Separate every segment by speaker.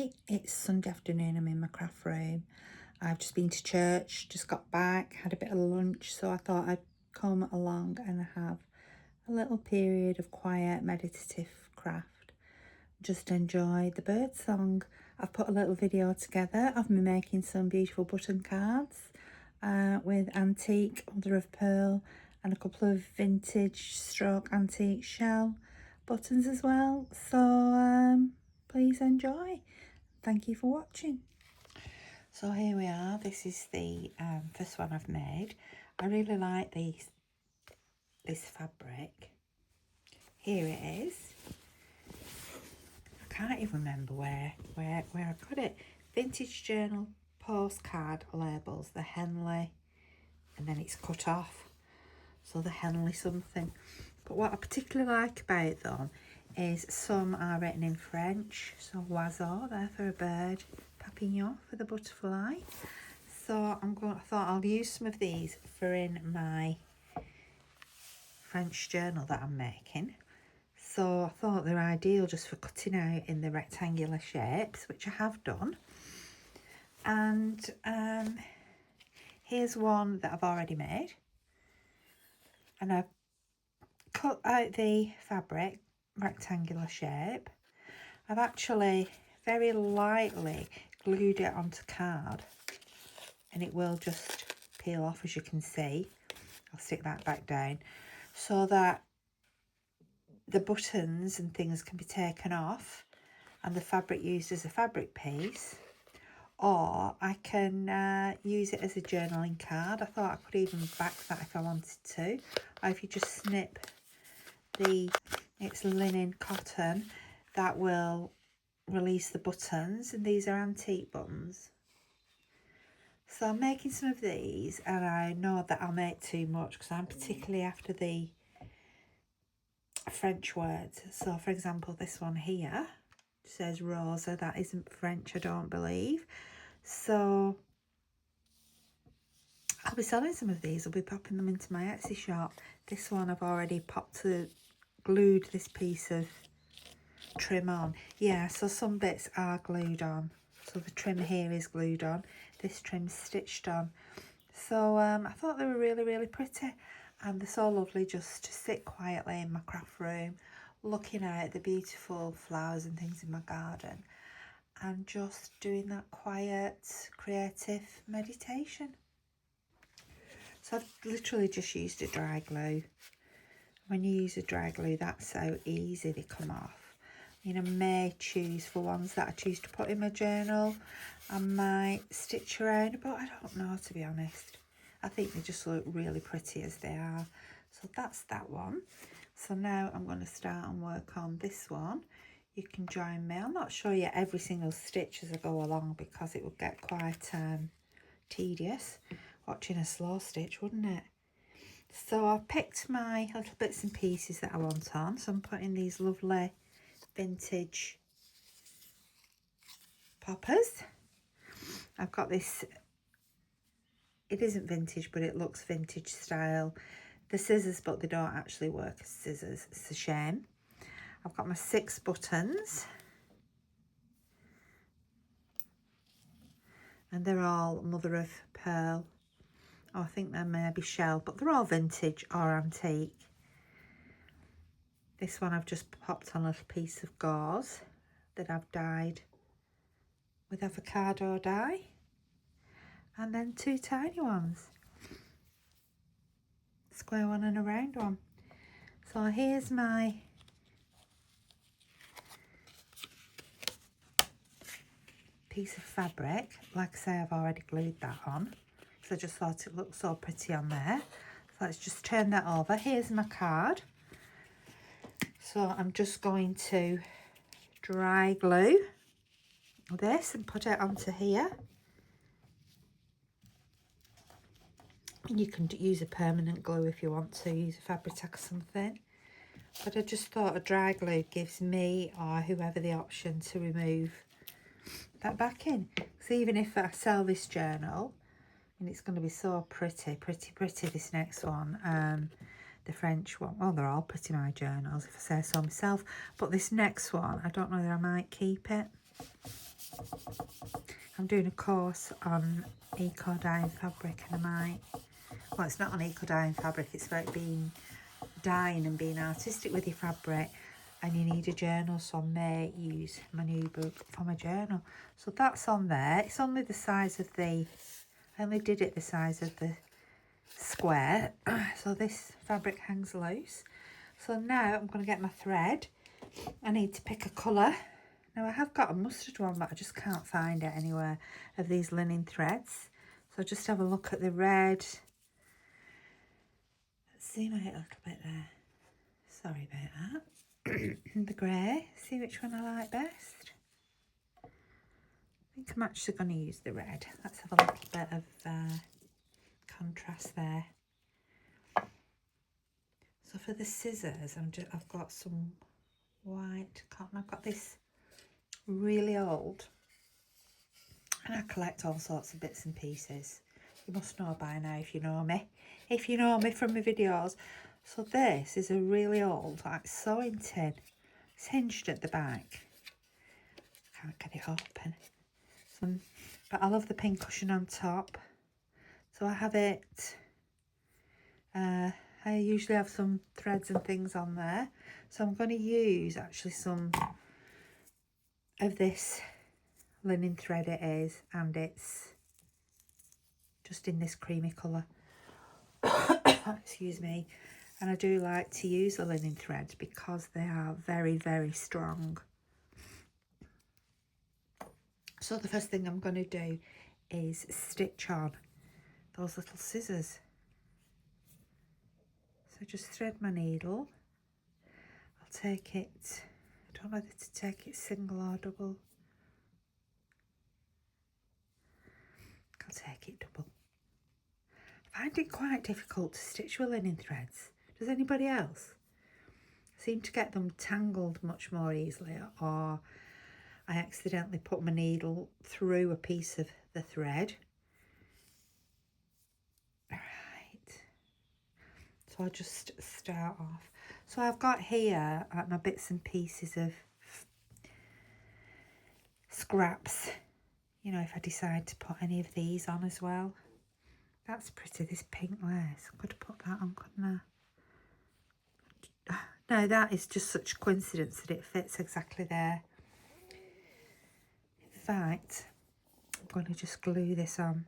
Speaker 1: Hi, it's Sunday afternoon. I'm in my craft room. I've just been to church, just got back, had a bit of lunch, so I thought I'd come along and have a little period of quiet, meditative craft. Just enjoy the bird song. I've put a little video together of me making some beautiful button cards with antique mother of pearl and a couple of vintage stroke antique shell buttons as well. So please enjoy. Thank you for watching. So here we are. This is the first one I've made. I really like this fabric. Here it is. I can't even remember where I got it. Vintage Journal postcard labels, the Henley, and then it's cut off. So the Henley something. But what I particularly like about them is some are written in French. So oiseau there for a bird, papillon for the butterfly. So I thought I'll use some of these for in my French journal that I'm making. So I thought they're ideal just for cutting out in the rectangular shapes, which I have done. And here's one that I've already made. And I've cut out the fabric, rectangular shape. I've actually very lightly glued it onto card, and it will just peel off, as you can see. I'll stick that back down so that the buttons and things can be taken off and the fabric used as a fabric piece, or I can use it as a journaling card. I thought I could even back that if I wanted to, or if you just snip it's linen cotton, that will release the buttons, and these are antique buttons. So I'm making some of these, and I know that I'll make too much because I'm particularly after the French words. So for example, this one here says Rosa. That isn't French, I don't believe. So I'll be selling some of these. I'll be popping them into my Etsy shop. This one I've already glued this piece of trim on. Yeah, so some bits are glued on. So the trim here is glued on. This trim's stitched on. So I thought they were really, really pretty. And they're so lovely just to sit quietly in my craft room, looking at the beautiful flowers and things in my garden, and just doing that quiet, creative meditation. So I've literally just used a dry glue. When you use a dry glue, that's so easy they come off. I mean, I may choose for ones that I choose to put in my journal, I might stitch around, but I don't know, to be honest. I think they just look really pretty as they are. So that's that one. So now I'm going to start and work on this one. You can join me. I'll not show you every single stitch as I go along because it would get quite tedious watching a slow stitch, wouldn't it? So I've picked my little bits and pieces that I want on. So I'm putting these lovely vintage poppers. I've got this, it isn't vintage, but it looks vintage style. The scissors, but they don't actually work as scissors. It's a shame. I've got my 6 buttons. And they're all mother of pearl. Oh, I think they're maybe shell, but they're all vintage or antique. This one I've just popped on a little piece of gauze that I've dyed with avocado dye. And then 2 tiny ones. Square one and a round one. So here's my piece of fabric. Like I say, I've already glued that on. So I just thought it looked so pretty on there. So let's just turn that over. Here's my card. So I'm just going to dry glue this and put it onto here. You can use a permanent glue if you want to, use a Fabri-Tac or something. But I just thought a dry glue gives me or whoever the option to remove that backing. So even if I sell this journal, and it's going to be so pretty, this next one, the French one. Well, they're all pretty, my journals, if I say so myself. But this next one, I don't know that I might keep it. I'm doing a course on eco dyeing fabric, and I might, well, it's not on eco dyeing fabric, it's about being dyeing and being artistic with your fabric, and you need a journal, so I may use my new book for my journal. So that's on there. It's only the size of the, I only did it the size of the square. So this fabric hangs loose. So now I'm going to get my thread. I need to pick a colour. Now I have got a mustard one, but I just can't find it anywhere of these linen threads. So just have a look at the red. Let's zoom out a little bit there. Sorry about that. The grey. See which one I like best. I think I'm actually going to use the red. Let's have a little bit of contrast there. So for the scissors, I've got some white cotton. I've got this really old, and I collect all sorts of bits and pieces. You must know by now if you know me. If you know me from my videos. So this is a really old, like, sewing tin. It's hinged at the back. Can't get it open. But I love the pin cushion on top. So I have it, I usually have some threads and things on there. So I'm going to use actually some of this linen thread it is, and it's just in this creamy colour. Excuse me. And I do like to use the linen threads because they are very, very strong. So the first thing I'm going to do is stitch on those little scissors. So just thread my needle. I'll take it, I don't know whether to take it single or double. I'll take it double. I find it quite difficult to stitch with linen threads. Does anybody else? I seem to get them tangled much more easily, or I accidentally put my needle through a piece of the thread. Right. So I'll just start off. So I've got here my bits and pieces of scraps. You know, if I decide to put any of these on as well. That's pretty, this pink lace. I could put that on, couldn't I? No, that is just such a coincidence that it fits exactly there. In fact, I'm going to just glue this on.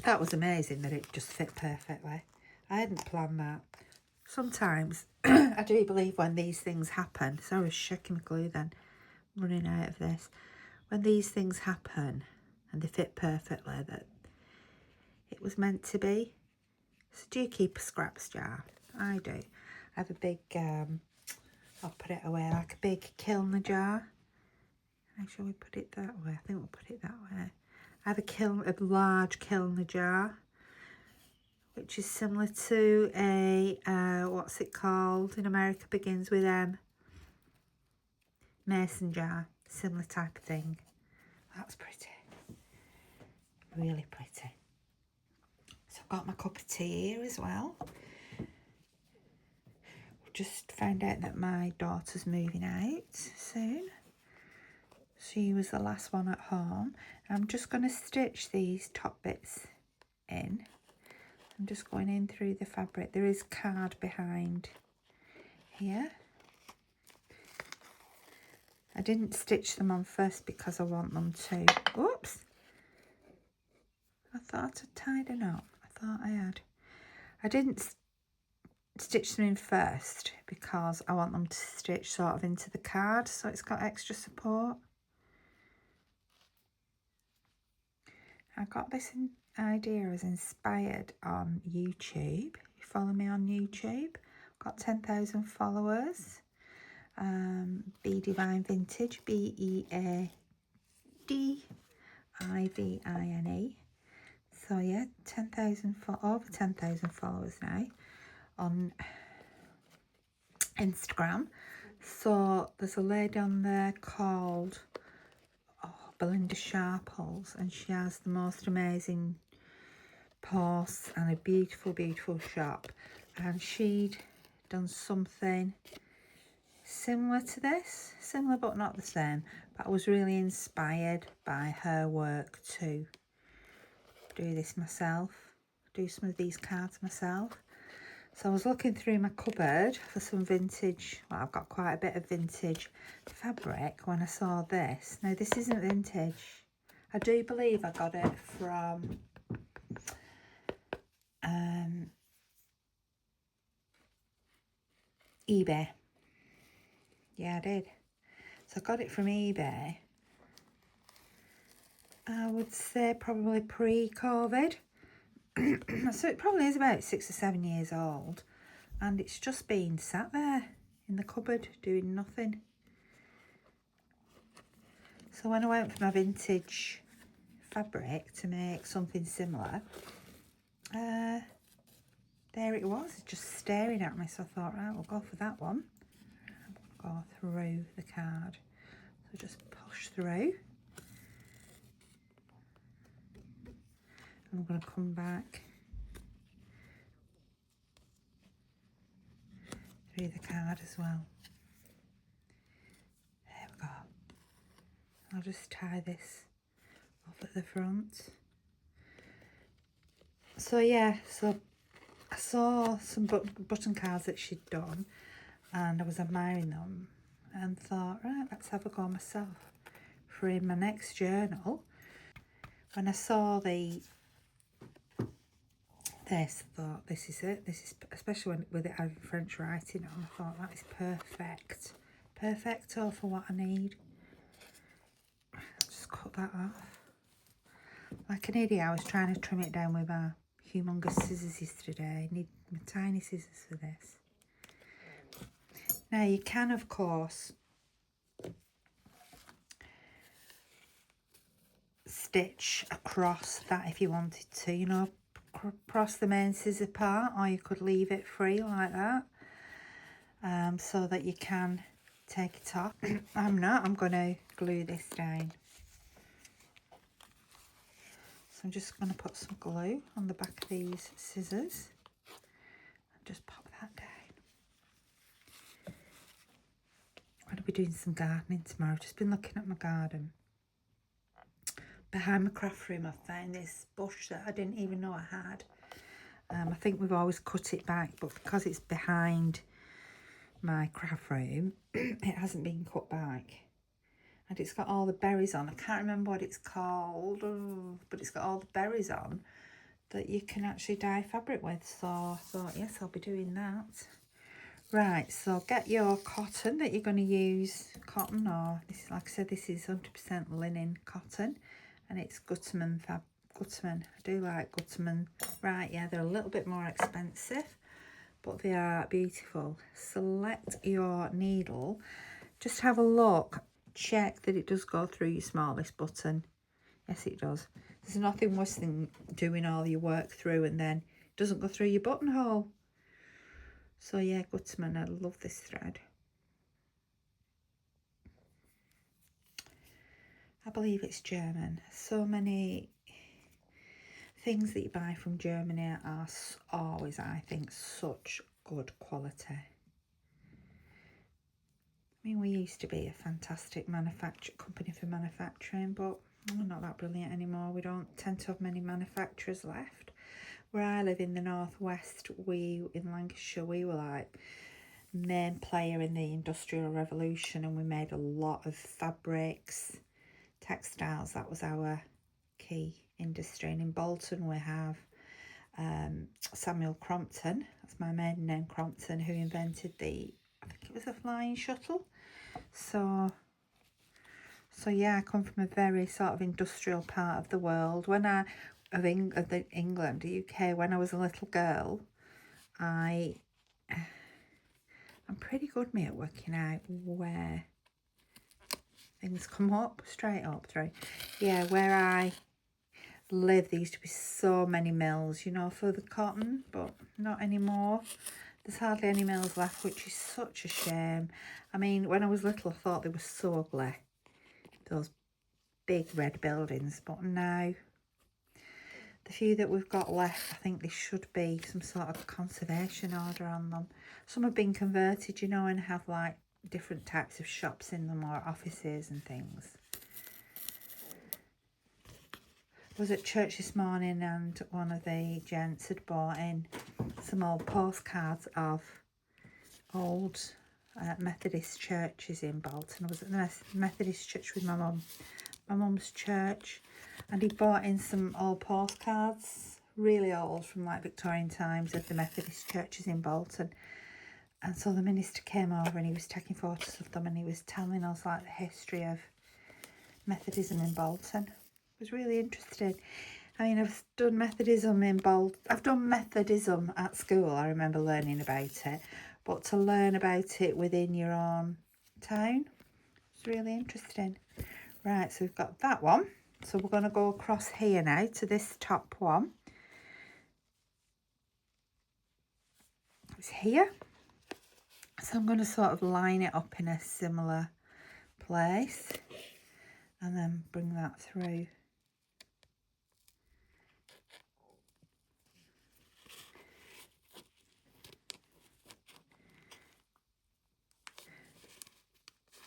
Speaker 1: That was amazing that it just fit perfectly. I hadn't planned that. Sometimes I do believe when these things happen, sorry, I was shaking the glue then, running out of this. When these things happen and they fit perfectly, that it was meant to be. So do you keep a scraps jar? I do. I have a big, I'll put it away, like a big kiln jar. Shall we put it that way? I think we'll put it that way. I have a large kiln jar, which is similar to a, what's it called? In America, begins with M. Mason jar, similar type of thing. That's pretty. Really pretty. So I've got my cup of tea here as well. Just found out that my daughter's moving out soon. She was the last one at home. I'm just going to stitch these top bits in. I'm just going in through the fabric. There is card behind here. I didn't stitch them on first because I want them to... Oops! I thought I'd tied a knot. I thought I had. I didn't stitch them in first because I want them to stitch sort of into the card so it's got extra support. I got this idea as inspired on YouTube. You follow me on YouTube. I've got 10,000 followers. Be Divine Vintage, BeaDivine. So yeah, 10,000 over 10,000 followers now on Instagram. So there's a lady on there called Belinda Sharples, and she has the most amazing posts and a beautiful, beautiful shop. And she'd done something similar to this, similar but not the same, But I was really inspired by her work to do this myself, do some of these cards myself. So I was looking through my cupboard for some vintage, well, I've got quite a bit of vintage fabric when I saw this. Now, this isn't vintage. I do believe I got it from eBay. Yeah, I did. So I got it from eBay. I would say probably pre-COVID. So it probably is about 6 or 7 years old. And it's just been sat there in the cupboard doing nothing. So when I went for my vintage fabric to make something similar, there it was, just staring at me. So I thought, right, we'll go for that one. I'm going to go through the card. So just push through. And I'm going to come back through the card as well. There we go. I'll just tie this off at the front. So yeah, so I saw some button cards that she'd done and I was admiring them and thought, right, let's have a go myself for in my next journal. When I saw this, I thought, this is it. This is, especially with it having French writing on, I thought that is perfect. Perfecto for what I need. I'll just cut that off. Like an idiot, I was trying to trim it down with my humongous scissors yesterday. I need my tiny scissors for this. Now you can, of course, stitch across that if you wanted to, you know, cross the main scissor part, or you could leave it free like that, so that you can take it off. I'm going to glue this down. So I'm just going to put some glue on the back of these scissors and just pop that down. I'm going to be doing some gardening tomorrow. I've just been looking at my garden. Behind my craft room, I found this bush that I didn't even know I had. I think we've always cut it back, but because it's behind my craft room, it hasn't been cut back. And it's got all the berries on. I can't remember what it's called, but it's got all the berries on that you can actually dye fabric with. So I thought, yes, I'll be doing that. Right, so get your cotton that you're going to use. Cotton, or this is, like I said, this is 100% linen cotton, and it's Gutermann Gutermann. I do like Gutermann. Right, yeah, they're a little bit more expensive, but they are beautiful. Select your needle. Just have a look. Check that it does go through your smallest button. Yes, it does. There's nothing worse than doing all your work through and then it doesn't go through your buttonhole. So yeah, Gutermann, I love this thread. I believe it's German. So many things that you buy from Germany are always, I think, such good quality. I mean, we used to be a fantastic company for manufacturing, but we're not that brilliant anymore. We don't tend to have many manufacturers left. Where I live in the northwest, in Lancashire, we were like main player in the Industrial Revolution, and we made a lot of fabrics, textiles. That was our key industry. And in Bolton we have Samuel Crompton, that's my maiden name, Crompton, who invented I think it was a flying shuttle. So yeah, I come from a very sort of industrial part of the world. England, the UK, when I was a little girl, I'm pretty good, mate, at working out where things come up, straight up through. Yeah, where I live, there used to be so many mills, you know, for the cotton, but not anymore. There's hardly any mills left, which is such a shame. I mean, when I was little, I thought they were so ugly, those big red buildings, but now the few that we've got left, I think there should be some sort of conservation order on them. Some have been converted, you know, and have like different types of shops in them, or offices and things. I was at church this morning and one of the gents had bought in some old postcards of old Methodist churches in Bolton. I was at the Methodist church with my mum, my mum's church, and he bought in some old postcards, really old, from like Victorian times, of the Methodist churches in Bolton. And so the minister came over and he was taking photos of them, and he was telling us like the history of Methodism in Bolton. It was really interesting. I mean, I've done Methodism in Bolton. I've done Methodism at school. I remember learning about it. But to learn about it within your own town, it's really interesting. Right, so we've got that one. So we're going to go across here now to this top one. It's here. So I'm going to sort of line it up in a similar place and then bring that through.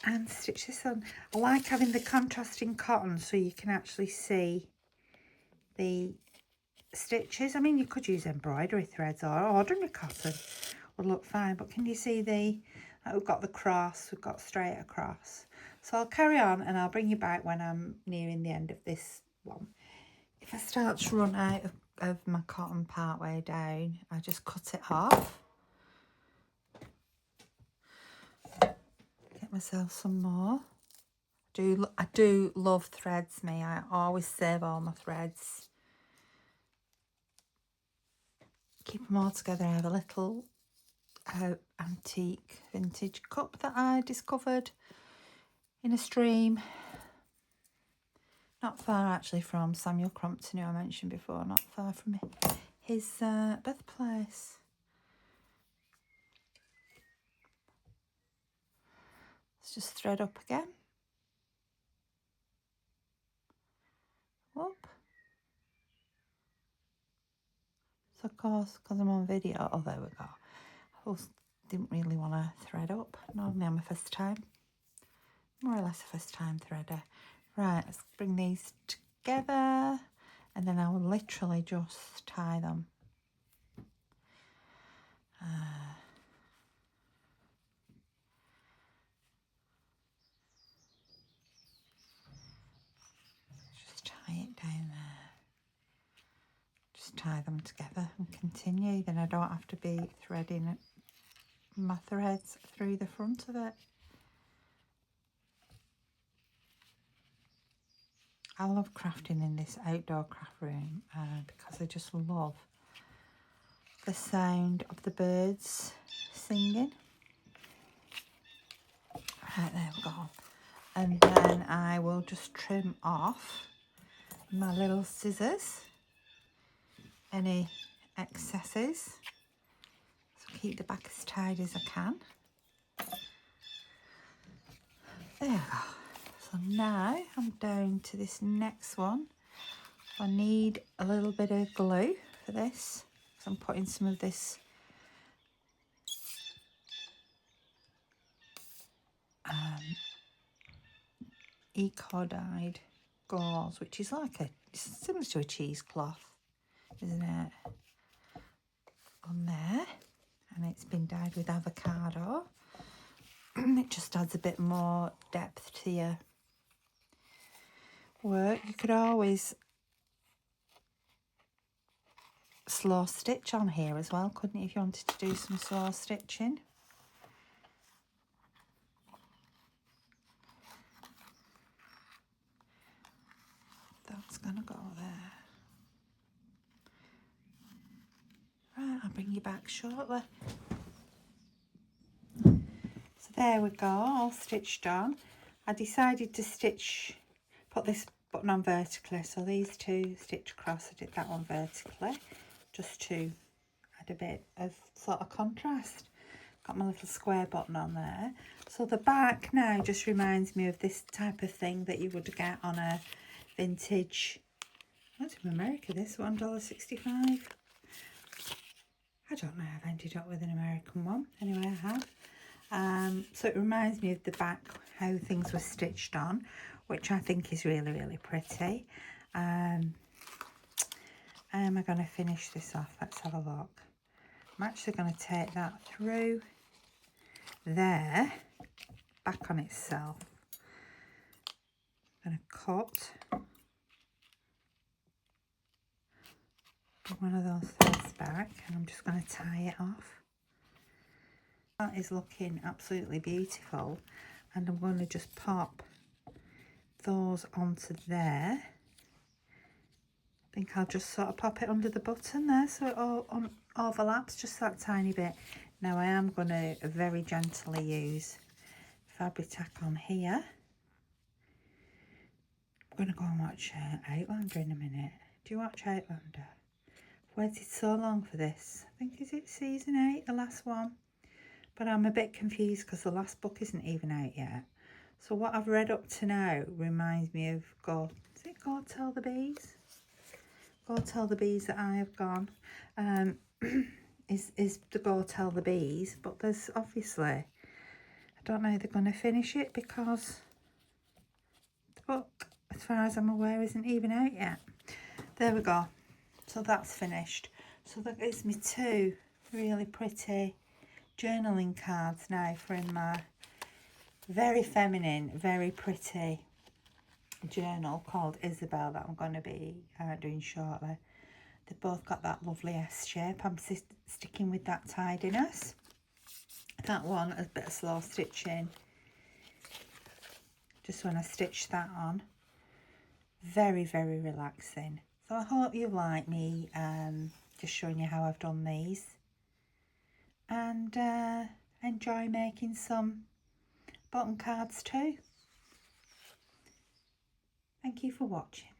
Speaker 1: And stitch this on. I like having the contrasting cotton so you can actually see the stitches. I mean, you could use embroidery threads or ordinary cotton, would look fine, but can you see we've got the cross, we've got straight across. So I'll carry on and I'll bring you back when I'm nearing the end of this one. If I start to run out of my cotton part way down, I just cut it off. Get myself some more. I do love threads, me. I always save all my threads. Keep them all together. I have a little antique vintage cup that I discovered in a stream. Not far actually from Samuel Crompton, who I mentioned before. Not far from his birthplace. Let's just thread up again. Whoop. So of course, because I'm on video, oh there we go. I didn't really want to thread up. Normally I'm a first time, more or less a first time threader. Right, let's bring these together and then I will literally just tie them. Just tie it down there. Just tie them together and continue. Then I don't have to be threading my threads through the front of it. I love crafting in this outdoor craft room because I just love the sound of the birds singing. Right, there we go. And then I will just trim off my little scissors, any excesses. So keep the back as tight as I can. There we go. So now I'm down to this next one. I need a little bit of glue for this. So I'm putting some of this eco-dyed gauze, which is like it's similar to a cheesecloth, isn't it? On there, and it's been dyed with avocado. It just adds a bit more depth to your work. You could always slow stitch on here as well, couldn't you, if you wanted to do some slow stitching? That's gonna go there. Right, I'll bring you back shortly. So there we go, all stitched on. I decided to put this button on vertically, so these two stitch across. I did that one vertically just to add a bit of sort of contrast. Got my little square button on there. So the back now just reminds me of this type of thing that you would get on a vintage, what's in America, this $1.65. I don't know, I've ended up with an American one. Anyway, I have. So it reminds me of the back, how things were stitched on, which I think is really, really pretty. How am I going to finish this off? Let's have a look. I'm actually going to take that through there, back on itself. I'm going to cut one of those threads back, and I'm just going to tie it off. That is looking absolutely beautiful, and I'm going to just pop those onto there. I think I'll just sort of pop it under the button there so it all overlaps just that tiny bit. Now I am going to very gently use Fabri-Tac on here. I'm going to go and watch Outlander in a minute. Do you watch Outlander? I've waited so long for this. I think, is it season 8, the last one? But I'm a bit confused because the last book isn't even out yet. So what I've read up to now reminds me of is it Go Tell the Bees? Go Tell the Bees that I have gone. Is the Go Tell the Bees, but there's obviously, I don't know if they're going to finish it because the book, as far as I'm aware, isn't even out yet. There we go. So that's finished. So that gives me 2 really pretty journaling cards now for in my very feminine, very pretty journal called Isabel that I'm going to be doing shortly. They've both got that lovely S shape. I'm sticking with that tidiness. That one is a bit of slow stitching just when I stitch that on. Very, very relaxing. So I hope you like me just showing you how I've done these, and enjoy making some button cards too. Thank you for watching.